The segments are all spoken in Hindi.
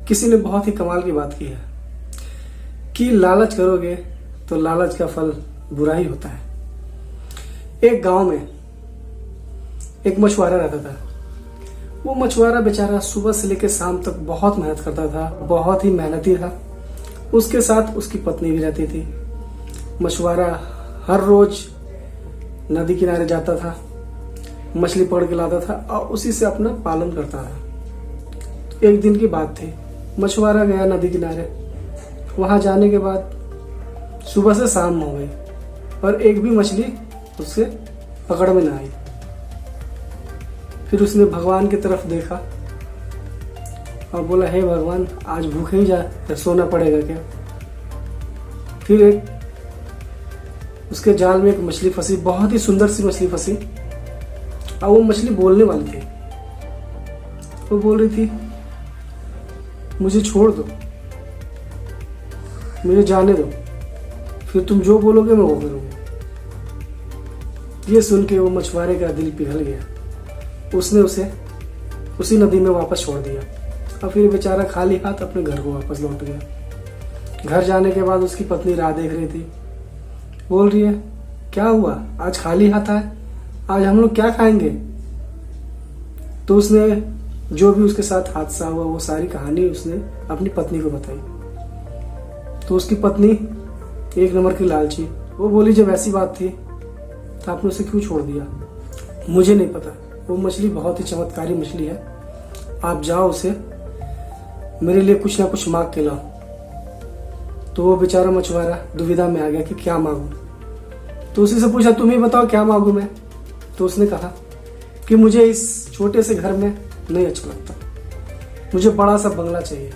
किसी ने बहुत ही कमाल की बात की है कि लालच करोगे तो लालच का फल बुरा ही होता है। एक गांव में एक मछुआरा रहता था। वो मछुआरा बेचारा सुबह से लेकर शाम तक बहुत मेहनत करता था, बहुत ही मेहनती था। उसके साथ उसकी पत्नी भी रहती थी। मछुआरा हर रोज नदी किनारे जाता था, मछली पकड़ के लाता था और उसी से अपना पालन करता था। एक दिन की बात थी, मछुआरा गया नदी किनारे। वहां जाने के बाद सुबह से शाम हो गई और एक भी मछली उससे पकड़ में ना आई। फिर उसने भगवान की तरफ देखा और बोला, हे भगवान, आज भूखे ही जा सोना पड़ेगा क्या। फिर एक उसके जाल में एक मछली फंसी, बहुत ही सुंदर सी मछली फंसी और वो मछली बोलने वाली थी। वो बोल रही थी, मुझे छोड़ दो, मुझे जाने दो, फिर तुम जो बोलोगे मैं वो करूंगा। ये सुन के वो मछुआरे का दिल पिघल गया। उसने उसे उसी नदी में वापस छोड़ दिया और फिर बेचारा खाली हाथ अपने घर को वापस लौट गया। घर जाने के बाद उसकी पत्नी राह देख रही थी। बोल रही है, क्या हुआ, आज खाली हाथ आए, आज हम लोग क्या खाएंगे। तो उसने जो भी उसके साथ हादसा हुआ वो सारी कहानी उसने अपनी पत्नी को बताई। तो उसकी पत्नी एक नंबर की लालची, वो बोली, जब ऐसी बात थी तो आपने उसे क्यों छोड़ दिया। मुझे नहीं पता, वो मछली बहुत ही चमत्कारी मछली है, आप जाओ उसे मेरे लिए कुछ ना कुछ मांग के लाओ। तो वो बेचारा मछुआरा दुविधा में आ गया कि क्या मांगू। तो उसी से पूछा, तुम ही बताओ क्या मांगू मैं। तो उसने कहा कि मुझे इस छोटे से घर में नहीं अच्छा लगता, मुझे बड़ा सा बंगला चाहिए।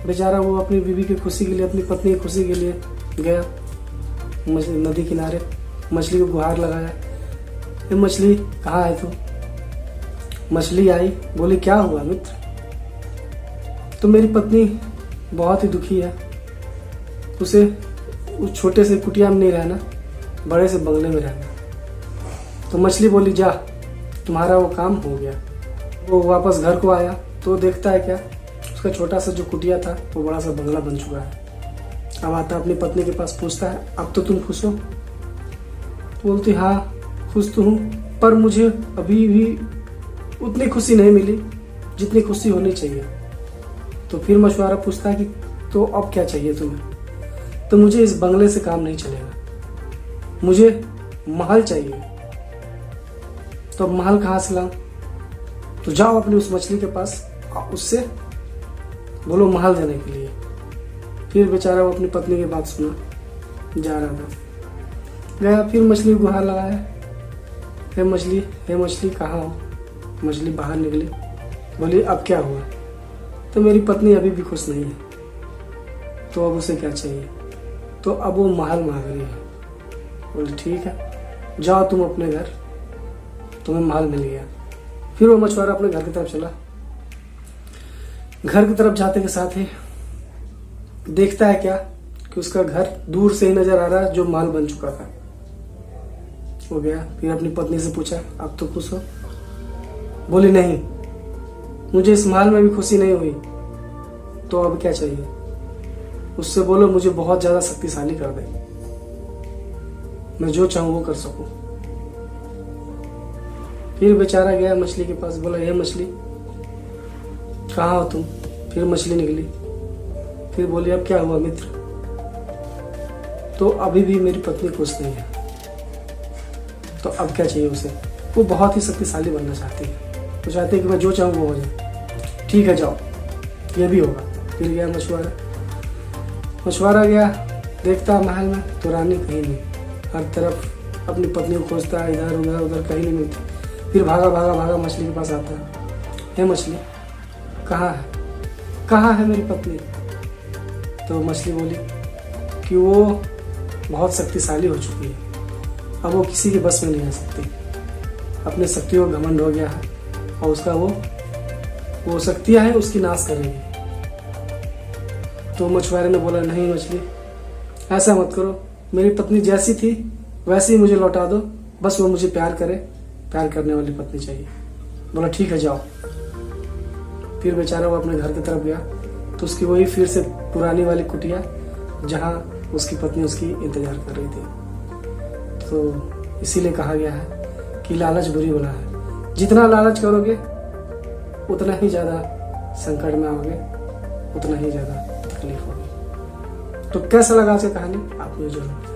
बेचारा वो अपनी बीवी की खुशी के लिए, अपनी पत्नी की खुशी के लिए गया नदी किनारे, मछली को गुहार लगाया, ये मछली कहाँ है तू। मछली आई, बोली, क्या हुआ मित्र। तो मेरी पत्नी बहुत ही दुखी है, उसे उस छोटे से कुटिया में नहीं रहना, बड़े से बंगले में रहना। तो मछली बोली, जा, तुम्हारा वो काम हो गया। वो वापस घर को आया तो देखता है क्या, उसका छोटा सा जो कुटिया था वो बड़ा सा बंगला बन चुका है। अब आता अपनी पत्नी के पास, पूछता है, अब तो तुम खुश हो। बोलती, हाँ खुश तो हूँ, पर मुझे अभी भी उतनी खुशी नहीं मिली जितनी खुशी होनी चाहिए। तो फिर मछुआरा पूछता है कि तो अब क्या चाहिए तुम्हें। तो मुझे इस बंगले से काम नहीं चलेगा, मुझे महल चाहिए। तो अब महल कहाँ से लाऊं। तो जाओ अपनी उस मछली के पास, उससे बोलो महल देने के लिए। फिर बेचारा वो अपनी पत्नी की बात सुना, जा रहा था, गया, फिर मछली को गुहार लगाया, हे मछली कहाँ हो। मछली बाहर निकली, बोली, अब क्या हुआ। तो मेरी पत्नी अभी भी खुश नहीं है, तो अब उसे क्या चाहिए। तो अब वो महल मांग रही है। बोली, ठीक है, जाओ तुम अपने घर, तुम्हें महल मिल गया। फिर वो मछुआरा अपने घर की तरफ चला। घर की तरफ जाते के साथ ही देखता है क्या कि उसका घर दूर से ही नजर आ रहा है, जो महल बन चुका था। हो गया, फिर अपनी पत्नी से पूछा, अब तो खुश हो। बोली, नहीं, मुझे इस महल में भी खुशी नहीं हुई, तो अब क्या चाहिए। उससे बोलो मुझे बहुत ज्यादा शक्तिशाली कर दे, मैं जो चाहूं वो कर सकूं। फिर बेचारा गया मछली के पास, बोला, हे मछली कहाँ हो तुम। फिर मछली निकली, फिर बोली, अब क्या हुआ मित्र। तो अभी भी मेरी पत्नी खुश नहीं है, तो अब क्या चाहिए उसे। वो बहुत ही शक्तिशाली बनना चाहती है, वो चाहती है कि मैं जो चाहूँ वो हो जाए। ठीक है, जाओ, ये भी होगा। फिर गया मछुआरा गया, देखता महल में तो रानी कहीं नहीं, हर तरफ अपनी पत्नी को खोजता है, इधर उधर उधर कहीं नहीं मिलती। फिर भागा मछली के पास आता है, हे मछली कहाँ है मेरी पत्नी। तो मछली बोली कि वो बहुत शक्तिशाली हो चुकी है, अब वो किसी के बस में नहीं आ सकती, अपनी शक्तियों का घमंड हो गया है और उसका वो शक्तियां हैं उसकी नाश करेगी। तो मछुआरे ने बोला, नहीं मछली, ऐसा मत करो, मेरी पत्नी जैसी थी वैसे ही मुझे लौटा दो, बस वो मुझे प्यार करे, प्यार करने वाली पत्नी चाहिए। बोला, ठीक है, जाओ। फिर बेचारा वो अपने घर की तरफ गया तो उसकी वही फिर से पुरानी वाली कुटिया जहाँ उसकी पत्नी उसकी इंतजार कर रही थी। तो इसीलिए कहा गया है कि लालच बुरी बला है। जितना लालच करोगे उतना ही ज़्यादा संकट में आओगे, उतना ही ज़्यादा तकलीफ होगी। तो कैसा लगा आज की कहानी आप मुझे जरूर